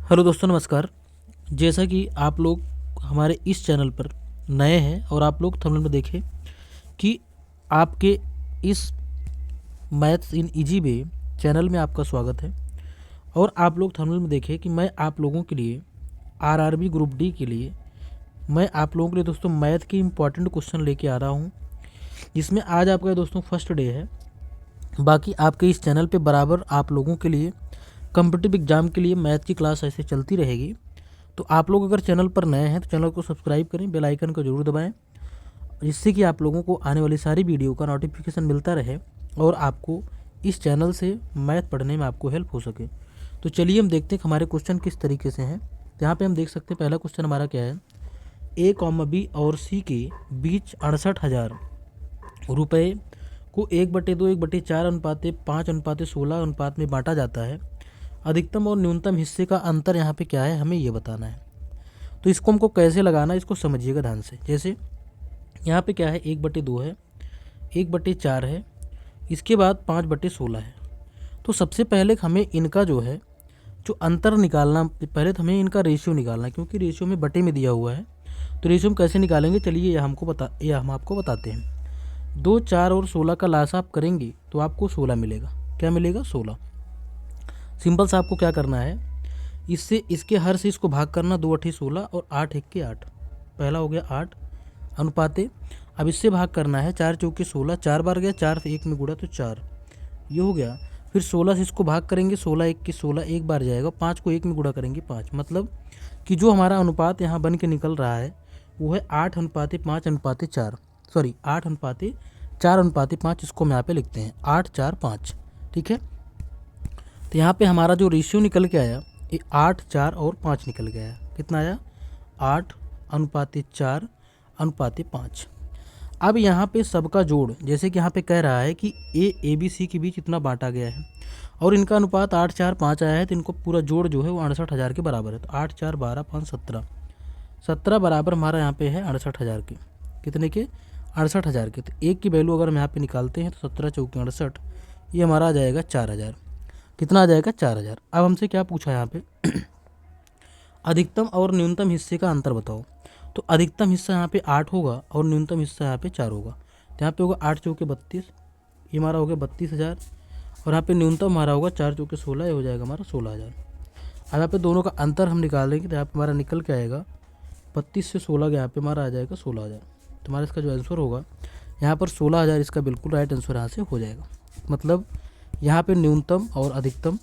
Hello दोस्तों, नमस्कार। जैसा कि आप लोग हमारे इस चैनल पर नए हैं और आप लोग थंबनेल में देखें कि आपके इस maths in easy way channel में आपका स्वागत है। और आप लोग थंबनेल में देखें कि मैं आप लोगों के लिए आरआरबी ग्रुप डी के लिए मैं आप लोगों के लिए दोस्तों मैथ के इम्पॉर्टेंट क्वेश्चन लेके आ रहा हूँ, जिसमें आज आपका दोस्तों फर्स्ट डे है। बाकी आपके इस चैनल पे बराबर आप लोगों के लिए कॉम्पिटिटिव एग्जाम के लिए मैथ की क्लास ऐसे चलती रहेगी। तो आप लोग अगर चैनल पर नए हैं तो चैनल को सब्सक्राइब करें, बेल आइकन को जरूर दबाएं, जिससे कि आप लोगों को आने वाली सारी वीडियो का नोटिफिकेशन मिलता रहे और आपको इस चैनल से मैथ पढ़ने में आपको हेल्प हो सके। तो चलिए हम देखते हैं कि हमारे क्वेश्चन किस तरीके से हैं। तो यहाँ पे हम देख सकते हैं पहला क्वेश्चन हमारा क्या है। ए कॉमा बी और सी के बीच 68,000 रुपये को 1/2, 1/4 अनुपात 5 अनुपात 16 अनुपात में बांटा जाता है। अधिकतम और न्यूनतम हिस्से का अंतर यहाँ पे क्या है, हमें ये बताना है। तो इसको हमको कैसे लगाना है, इसको समझिएगा ध्यान से। जैसे यहाँ पे क्या है, 1/2 है, 1/4 है, इसके बाद 5/16 है। तो सबसे पहले हमें इनका जो अंतर निकालना, पहले तो हमें इनका रेशियो निकालना है, क्योंकि रेशियो में बटे में दिया हुआ है। तो रेशियो हम कैसे निकालेंगे, चलिए यह हम आपको बताते हैं। 2, 4 और 16 का लासा आप करेंगे तो आपको 16 मिलेगा। क्या मिलेगा, 16। सिंपल सा आपको क्या करना है, इससे इसके हर से इसको भाग करना, 2 × 8 = 16 और 8 × 1 = 8। पहला हो गया 8 अनुपाते। अब इससे भाग करना है, 4 × 4 = 16, 4 बार गया, 4 से 1 में गुणा तो 4, ये हो गया। फिर 16 से इसको भाग करेंगे, 16 × 1 = 16, एक बार जाएगा। 5 को 1 में गुणा करेंगे 5, मतलब कि जो हमारा अनुपात यहाँ बन के निकल रहा है वो है 8:5:4। सॉरी 8:4:5। इसको हम यहाँ पे लिखते हैं 8, 4, 5। ठीक है। तो यहाँ पे हमारा जो रेशियो निकल के आया ये 8, 4 और 5 निकल गया है। कितना आया, 8:4:5। अब यहाँ पे सबका जोड़, जैसे कि यहाँ पे कह रहा है कि ए बी सी के बीच इतना बांटा गया है और इनका अनुपात 8, 4, 5 आया है, तो इनको पूरा जोड़ जो है वो 68,000 के बराबर है। तो 8, 4, 12, 5, 17, 17 बराबर हमारा यहाँ पे है 68,000 के। कितने के, 68,000 के। तो एक की वैल्यू अगर हम यहाँ पे निकालते हैं तो 17 × 4 = 68, ये हमारा आ जाएगा 4,000। कितना आ जाएगा, 4,000। अब हमसे क्या पूछा है यहाँ पे अधिकतम और न्यूनतम हिस्से का अंतर बताओ। तो अधिकतम हिस्सा यहाँ पे 8 होगा और न्यूनतम हिस्सा यहाँ पे 4 होगा। तो यहाँ पे होगा 8 × 4 = 32, ये हमारा हो गया 32,000। और यहाँ पे न्यूनतम हमारा होगा 4 × 4 = 16, ये हो जाएगा हमारा 16,000। अब यहाँ पे दोनों का अंतर हम निकालेंगे तो यहाँ पे हमारा निकल के आएगा 32 से 16 का यहाँ पे हमारा आ जाएगा 16,000। तो हमारा इसका जो आंसर होगा यहाँ पर 16,000, इसका बिल्कुल राइट आंसर यहाँ से हो जाएगा। मतलब यहाँ पे न्यूनतम और अधिकतम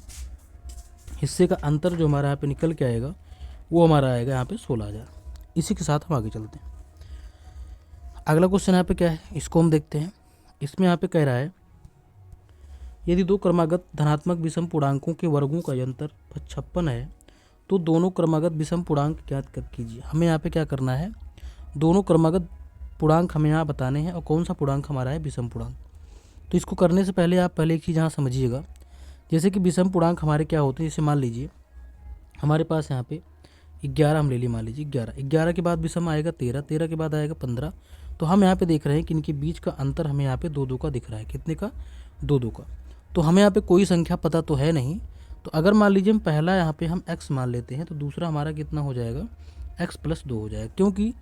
हिस्से का अंतर जो हमारा यहाँ पे निकल के आएगा वो हमारा आएगा यहाँ पे 16,000। इसी के साथ हम आगे चलते हैं। अगला क्वेश्चन यहाँ पे क्या है, इसको हम देखते हैं। इसमें यहाँ पे कह रहा है यदि दो क्रमागत धनात्मक विषम पूर्णांकों के वर्गों का अंतर 56 है तो दोनों क्रमागत विषम पूर्णांक ज्ञात कीजिए। हमें यहाँ पे क्या करना है, दोनों क्रमागत पूर्णांक हमें यहाँ बताने हैं और कौन सा पूर्णांक हमारा है विषम पूर्णांक। तो इसको करने से पहले आप पहले एक चीज़ यहाँ समझिएगा। जैसे कि विषम पूर्णांक हमारे क्या होते हैं, जैसे मान लीजिए हमारे पास यहाँ पे 11 हम ले लिए, मान लीजिए 11 के बाद विषम आएगा 13, 13 के बाद आएगा 15। तो हम यहाँ पे देख रहे हैं कि इनके बीच का अंतर हमें यहाँ पे 2 का दिख रहा है। कितने का, 2 का। तो हमें यहाँ पे कोई संख्या पता तो है नहीं। तो अगर मान लीजिए हम पहला यहाँ पे हम x मान लेते हैं तो दूसरा हमारा कितना हो जाएगा, x + 2 हो जाएगा। क्योंकि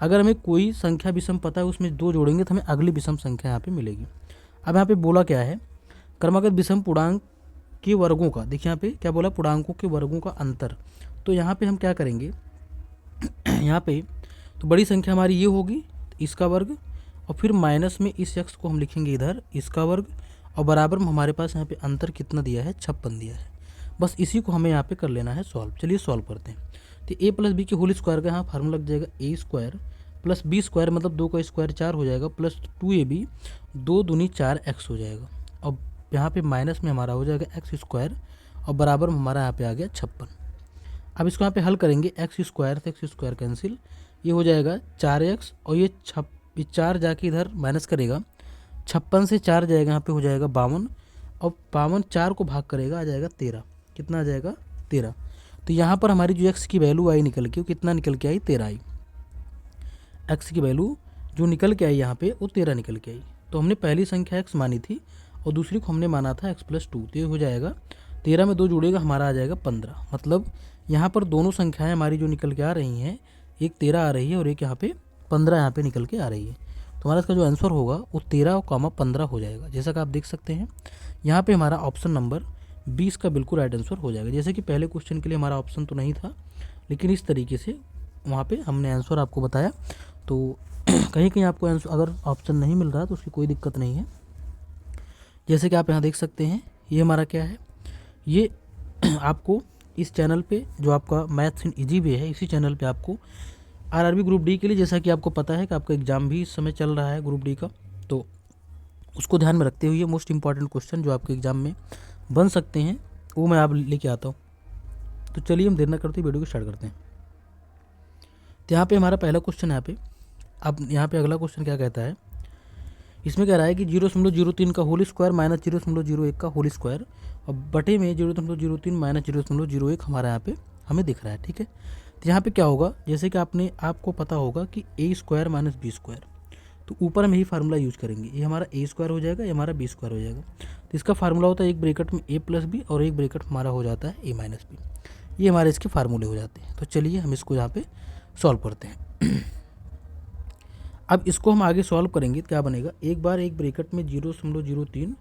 अगर हमें कोई संख्या विषम पता है उसमें 2 जोड़ेंगे तो हमें अगली विषम संख्या यहाँ पे मिलेगी। अब यहाँ पे बोला क्या है, क्रमागत विषम पूर्णांक के वर्गों का, देखिए यहाँ पे क्या बोला, पूर्णांकों के वर्गों का अंतर। तो यहाँ पे हम क्या करेंगे यहाँ पे तो बड़ी संख्या हमारी ये होगी, इसका वर्ग, और फिर माइनस में इस x को हम लिखेंगे इधर, इसका वर्ग, और बराबर में हमारे पास यहाँ पे अंतर कितना दिया है, 56 दिया है। बस इसी को हमें यहाँ पे कर लेना है सॉल्व। चलिए सॉल्व करते हैं। तो a + b के होल स्क्वायर का यहाँ फार्मूला लग जाएगा a² + b² मतलब 2 का स्क्वायर 4 हो जाएगा, प्लस 2ab 2 दूनी 4x हो जाएगा। अब यहाँ पे माइनस में हमारा हो जाएगा x² और बराबर में हमारा यहाँ पे आ गया 56। अब इसको यहाँ पे हल करेंगे, x² से x² कैंसिल, ये हो जाएगा 4x और ये 4 जाके इधर माइनस करेगा, 56 से 4 जाएगा, यहाँ पे हो जाएगा 52 और 52 4 को भाग करेगा आ जाएगा 13। कितना आ जाएगा, 13। तो यहाँ पर हमारी जो x की वैल्यू आई निकल के, वो कितना निकल के आई, 13 आई। x की वैल्यू जो निकल के आई यहाँ पे वो 13 निकल के आई। तो हमने पहली संख्या x मानी थी और दूसरी को हमने माना था x + 2, तो ये हो जाएगा 13 में 2 जुड़ेगा, हमारा आ जाएगा 15। मतलब यहाँ पर दोनों संख्याएं हमारी जो निकल के आ रही हैं, एक 13 आ रही है और एक यहाँ पे 15 यहाँ पे निकल के आ रही है। तो हमारा इसका जो आंसर होगा वो 13, 15 हो जाएगा। जैसा कि आप देख सकते हैं यहाँ पे हमारा ऑप्शन नंबर 20 का बिल्कुल राइट आंसर हो जाएगा। जैसे कि पहले क्वेश्चन के लिए हमारा ऑप्शन तो नहीं था, लेकिन इस तरीके से वहाँ पे हमने आंसर आपको बताया। तो कहीं कहीं आपको आंसर अगर ऑप्शन नहीं मिल रहा तो उसकी कोई दिक्कत नहीं है। जैसे कि आप यहाँ देख सकते हैं ये हमारा क्या है, ये आपको इस चैनल पे जो आपका मैथ्स इन इजी वे है, इसी चैनल पे आपको आरआरबी ग्रुप डी के लिए, जैसा कि आपको पता है कि आपका एग्ज़ाम भी इस समय चल रहा है ग्रुप डी का, तो उसको ध्यान में रखते हुए मोस्ट इंपॉर्टेंट क्वेश्चन जो आपके एग्ज़ाम में बन सकते हैं वो मैं आप लेके आता हूँ। तो चलिए हम देर न करते वीडियो को स्टार्ट करते हैं। तो यहाँ पे हमारा पहला क्वेश्चन यहाँ पे, अब यहाँ पे अगला क्वेश्चन क्या कहता है, इसमें कह रहा है कि 0.03 का होल स्क्वायर माइनस 0.01 का होल स्क्वायर और बटे में 0.03 माइनस 0.01 हमारा यहाँ पे हमें दिख रहा है। ठीक है, तो यहाँ पे क्या होगा, जैसे कि आपको पता होगा कि a square minus b square, तो ऊपर हम यही फार्मूला यूज करेंगे। ये हमारा a स्क्वायर हो जाएगा, ये हमारा b स्क्वायर हो जाएगा। तो इसका फार्मूला होता है एक ब्रैकेट में a प्लस बी और एक ब्रैकेट हमारा हो जाता है a माइनस बी। ये हमारे इसके फार्मूले हो जाते हैं। तो चलिए हम इसको यहाँ पे सॉल्व करते हैं। अब इसको हम आगे सॉल्व करेंगे, क्या बनेगा, एक बार एक ब्रैकेट में 0.03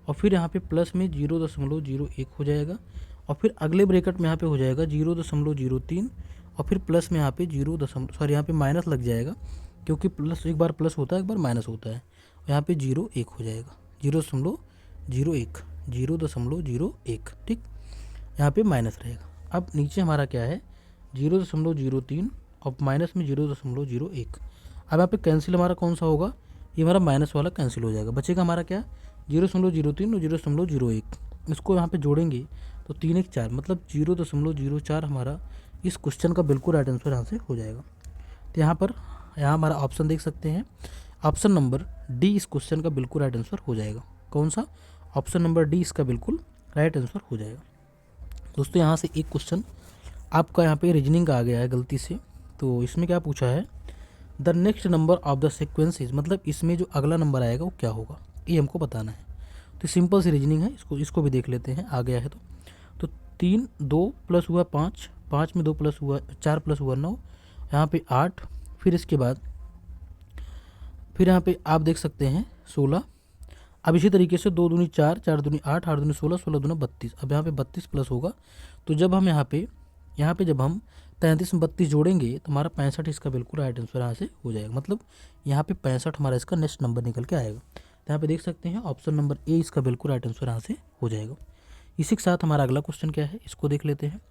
और फिर यहाँ पे प्लस में 0.01 हो जाएगा और फिर अगले ब्रैकेट में यहाँ पे हो जाएगा 0.03 और फिर प्लस में यहाँ पे यहाँ पे माइनस लग जाएगा, क्योंकि प्लस एक बार प्लस होता है एक बार माइनस होता है। यहाँ पे 0.1 हो जाएगा, 0.01 ठीक, यहाँ पे माइनस रहेगा। अब नीचे हमारा क्या है 0.03 और माइनस में 0.01। अब यहाँ पे कैंसिल हमारा कौन सा होगा, ये हमारा माइनस वाला कैंसिल हो जाएगा, बचेगा हमारा क्या 0.03 और 0.01। इसको यहाँ पे जोड़ेंगे तो 3 1 4 मतलब 0.04 हमारा इस क्वेश्चन का बिल्कुल राइट आंसर यहाँ से हो जाएगा। तो यहाँ हमारा ऑप्शन देख सकते हैं, ऑप्शन नंबर डी इस क्वेश्चन का बिल्कुल राइट आंसर हो जाएगा। कौन सा, ऑप्शन नंबर डी इसका बिल्कुल राइट आंसर हो जाएगा। दोस्तों यहाँ से एक क्वेश्चन आपका यहाँ पे रीजनिंग का आ गया है गलती से। तो इसमें क्या पूछा है, the next number of the sequences, मतलब इसमें जो अगला नंबर आएगा वो क्या होगा, ये हमको बताना है। तो सिंपल सी रीजनिंग है, इसको भी देख लेते हैं, आ गया है। तो 3 2 प्लस हुआ 5, 5 में 2 प्लस हुआ 4 प्लस हुआ 9, यहाँ पे 8, फिर इसके बाद फिर यहाँ पे आप देख सकते हैं 16। अब इसी तरीके से 2 दूनी 4, 4 दूनी 8, 8 दूनी 16, 16 दूना 32। अब यहाँ पे 32 प्लस होगा, तो जब हम यहाँ पे जब हम 33 में 32 जोड़ेंगे तो हमारा 65 इसका बिल्कुल राइट आंसर यहाँ से हो जाएगा। मतलब यहाँ पे 65 हमारा इसका नेक्स्ट नंबर निकल के आएगा। तो यहाँ पे देख सकते हैं ऑप्शन नंबर ए इसका बिल्कुल राइट आंसर यहाँ से हो जाएगा। इसी के साथ हमारा अगला क्वेश्चन क्या है, इसको देख लेते हैं।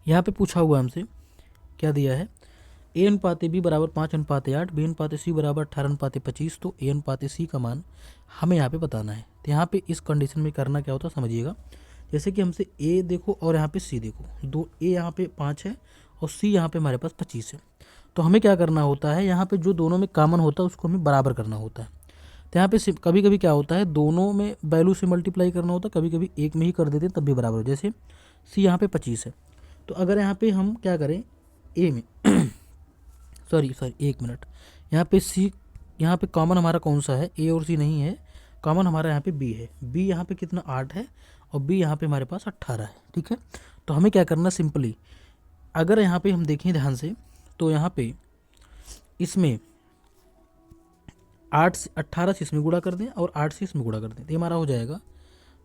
यहाँ पे पूछा हुआ हमसे क्या दिया है, a अनुपात b बराबर 5:8, b अनुपात c बराबर 18:25। तो a अनुपात c का मान हमें यहाँ पे बताना है। तो यहाँ पे इस कंडीशन में करना क्या होता है समझिएगा, जैसे कि हमसे a देखो और यहाँ पे c देखो, दो a यहाँ पे 5 है और c यहाँ पे हमारे पास 25 है। तो हमें क्या करना होता है, यहाँ पे जो दोनों में कॉमन होता है उसको हमें बराबर करना होता है। तो यहाँ पे कभी कभी क्या होता है, दोनों में वैल्यू से मल्टीप्लाई करना होता है, कभी कभी एक में ही कर देते हैं तब भी बराबर हो। जैसे c यहाँ पे 25 है, तो अगर यहाँ पे हम क्या करें a में सॉरी एक मिनट, यहाँ पे c, यहाँ पे कॉमन हमारा कौन सा है, a और c नहीं है, कॉमन हमारा यहाँ पे b है। b यहाँ पे कितना 8 है और b यहाँ पे हमारे पास 18 है। ठीक है, तो हमें क्या करना, सिंपली अगर यहाँ पे हम देखें ध्यान से तो यहाँ पे इसमें 18 से इसमें गुणा कर दें और 8 से इसमें गुणा कर दें, तो ये हमारा हो जाएगा।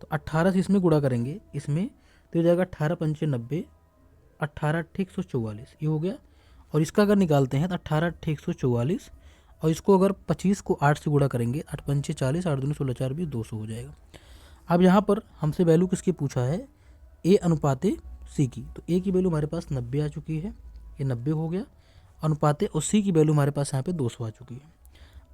तो 18 से इसमें गुणा करेंगे इसमें तो हो जाएगा 18 पंचे 90, 18 ठीक 144, ये हो गया। और इसका अगर निकालते हैं तो 18 ठीक 144 और इसको अगर 25 को 8 से गुणा करेंगे, 8 पंचे 40, 8 दूनी 16, 4 20, 200 हो जाएगा। अब यहाँ पर हमसे वैल्यू किसकी पूछा है, a अनुपात c की। तो a की वैल्यू हमारे पास 90 आ चुकी है, ये 90 हो गया, अनुपात और c की वैल्यू हमारे पास यहाँ पे 200 आ चुकी है।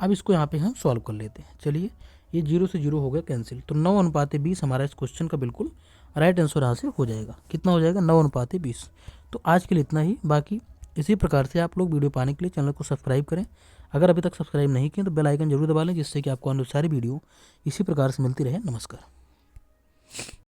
अब इसको यहाँ पे हम सॉल्व कर लेते हैं। चलिए, ये 0 से 0 हो गया कैंसिल, तो 9:20 हमारा इस क्वेश्चन का बिल्कुल राइट आंसर यहाँ से हो जाएगा। कितना हो जाएगा, 9:20। तो आज के लिए इतना ही। बाकी इसी प्रकार से आप लोग वीडियो पाने के लिए चैनल को सब्सक्राइब करें। अगर अभी तक सब्सक्राइब नहीं किए तो बेल आइकन जरूर दबा लें, जिससे कि आपको आने सारी वीडियो इसी प्रकार से मिलती रहे। नमस्कार।